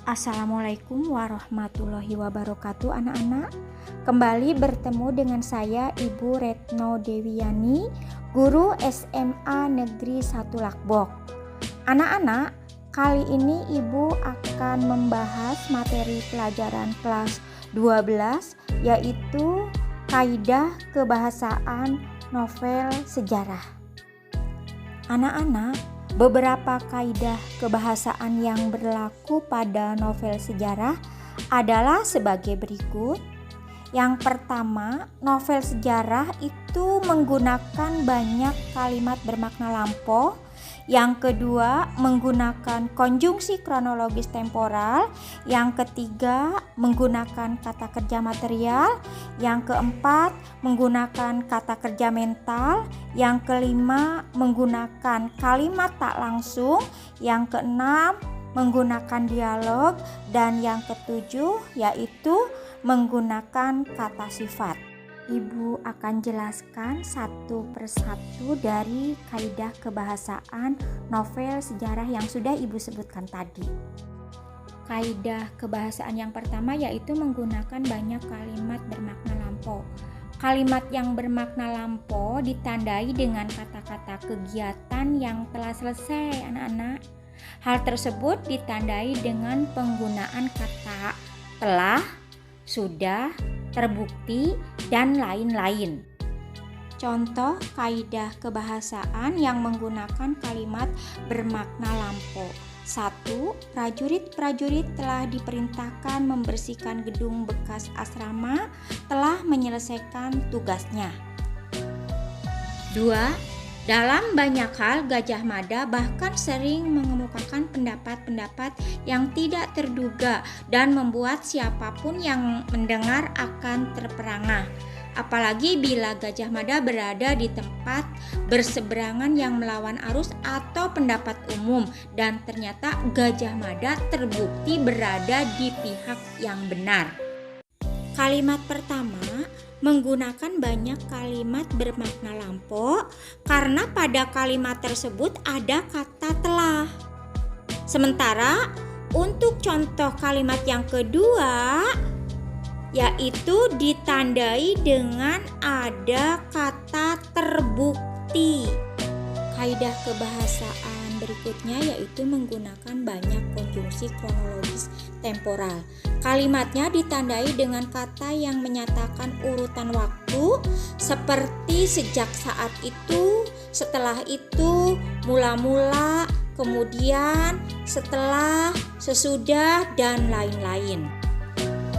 Assalamualaikum warahmatullahi wabarakatuh anak-anak. Kembali bertemu dengan saya Ibu Retno Dewiani, guru SMA Negeri 1 Lakbok. Anak-anak, kali ini Ibu akan membahas materi pelajaran kelas 12 yaitu kaidah kebahasaan novel sejarah. Anak-anak, beberapa kaidah kebahasaan yang berlaku pada novel sejarah adalah sebagai berikut. Yang pertama, novel sejarah itu menggunakan banyak kalimat bermakna lampau. Yang kedua, menggunakan konjungsi kronologis temporal. Yang ketiga, menggunakan kata kerja material. Yang keempat, menggunakan kata kerja mental. Yang kelima, menggunakan kalimat tak langsung. Yang keenam, menggunakan dialog. Dan yang ketujuh, yaitu menggunakan kata sifat. Ibu akan jelaskan satu persatu dari kaidah kebahasaan novel sejarah yang sudah Ibu sebutkan tadi. Kaidah kebahasaan yang pertama yaitu menggunakan banyak kalimat bermakna lampau. Kalimat yang bermakna lampau ditandai dengan kata-kata kegiatan yang telah selesai, anak-anak. Hal tersebut ditandai dengan penggunaan kata telah, sudah, terbukti, dan lain-lain. Contoh kaidah kebahasaan yang menggunakan kalimat bermakna lampau. 1. Prajurit-prajurit telah diperintahkan membersihkan gedung bekas asrama telah menyelesaikan tugasnya. 2. Dalam banyak hal Gajah Mada bahkan sering mengemukakan pendapat-pendapat yang tidak terduga dan membuat siapapun yang mendengar akan terperangah. Apalagi bila Gajah Mada berada di tempat berseberangan yang melawan arus atau pendapat umum dan ternyata Gajah Mada terbukti berada di pihak yang benar. Kalimat pertama menggunakan banyak kalimat bermakna lampau karena pada kalimat tersebut ada kata telah. Sementara untuk contoh kalimat yang kedua yaitu ditandai dengan ada kata terbukti. Kaidah kebahasaan berikutnya yaitu menggunakan banyak konjungsi kronologis temporal. Kalimatnya ditandai dengan kata yang menyatakan urutan waktu seperti sejak saat itu, setelah itu, mula-mula, kemudian, setelah, sesudah, dan lain-lain.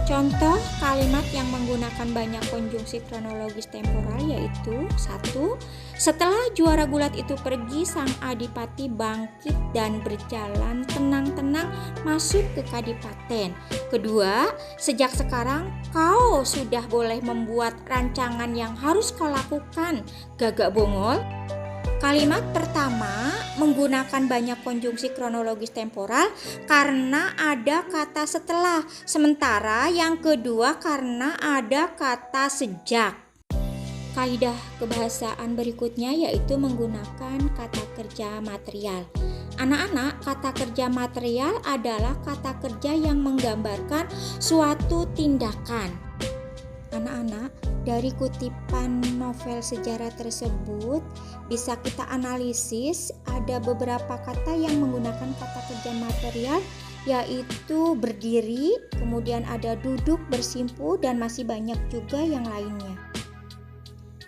Contoh kalimat yang menggunakan banyak konjungsi kronologis temporal yaitu 1. Setelah juara gulat itu pergi, sang adipati bangkit dan berjalan tenang-tenang masuk ke kadipaten. Kedua, sejak sekarang kau sudah boleh membuat rancangan yang harus kau lakukan, Gagak Bongol. Kalimat pertama menggunakan banyak konjungsi kronologis temporal karena ada kata setelah, sementara yang kedua karena ada kata sejak. Kaidah kebahasaan berikutnya yaitu menggunakan kata kerja material. Anak-anak, kata kerja material adalah kata kerja yang menggambarkan suatu tindakan. Anak-anak, dari kutipan novel sejarah tersebut bisa kita analisis ada beberapa kata yang menggunakan kata kerja material yaitu berdiri, kemudian ada duduk, bersimpu, dan masih banyak juga yang lainnya.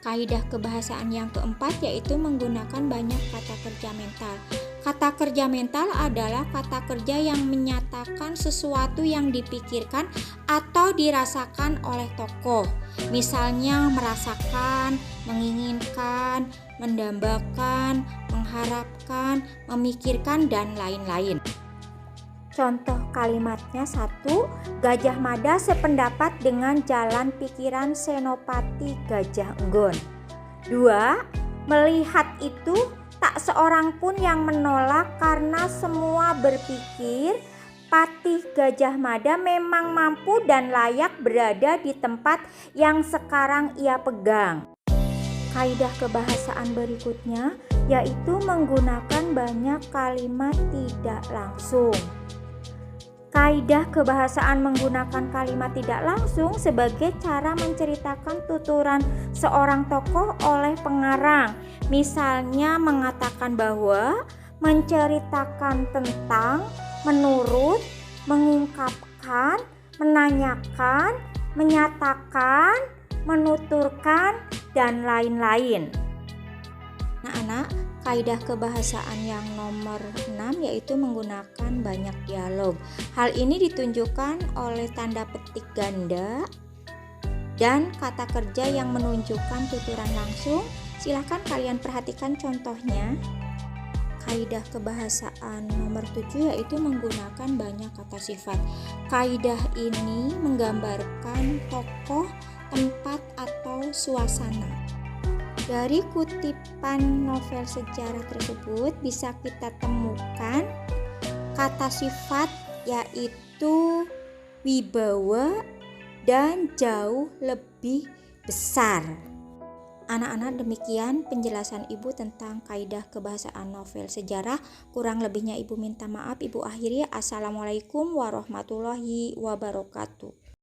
Kaidah kebahasaan yang keempat yaitu menggunakan banyak kata kerja mental. Kata kerja mental adalah kata kerja yang menyatakan sesuatu yang dipikirkan atau dirasakan oleh tokoh. Misalnya merasakan, menginginkan, mendambakan, mengharapkan, memikirkan, dan lain-lain. Contoh kalimatnya 1. Gajah Mada sependapat dengan jalan pikiran Senopati Gajah Enggon. 2. Melihat itu tak seorang pun yang menolak karena semua berpikir Patih Gajah Mada memang mampu dan layak berada di tempat yang sekarang ia pegang. Kaidah kebahasaan berikutnya yaitu menggunakan banyak kalimat tidak langsung. Kaidah kebahasaan menggunakan kalimat tidak langsung sebagai cara menceritakan tuturan seorang tokoh oleh pengarang. Misalnya mengatakan bahwa, menceritakan tentang, menurut, mengungkapkan, menanyakan, menyatakan, menuturkan, dan lain-lain. Nah, anak, kaidah kebahasaan yang nomor 6 yaitu menggunakan banyak dialog. Hal ini ditunjukkan oleh tanda petik ganda dan kata kerja yang menunjukkan tuturan langsung. Silahkan kalian perhatikan contohnya. Kaidah kebahasaan nomor 7 yaitu menggunakan banyak kata sifat. Kaidah ini menggambarkan tokoh, tempat, atau suasana. Dari kutipan novel sejarah tersebut bisa kita temukan kata sifat yaitu wibawa dan jauh lebih besar. Anak-anak, demikian penjelasan Ibu tentang kaidah kebahasaan novel sejarah. Kurang lebihnya Ibu minta maaf. Ibu akhiri. Assalamualaikum warahmatullahi wabarakatuh.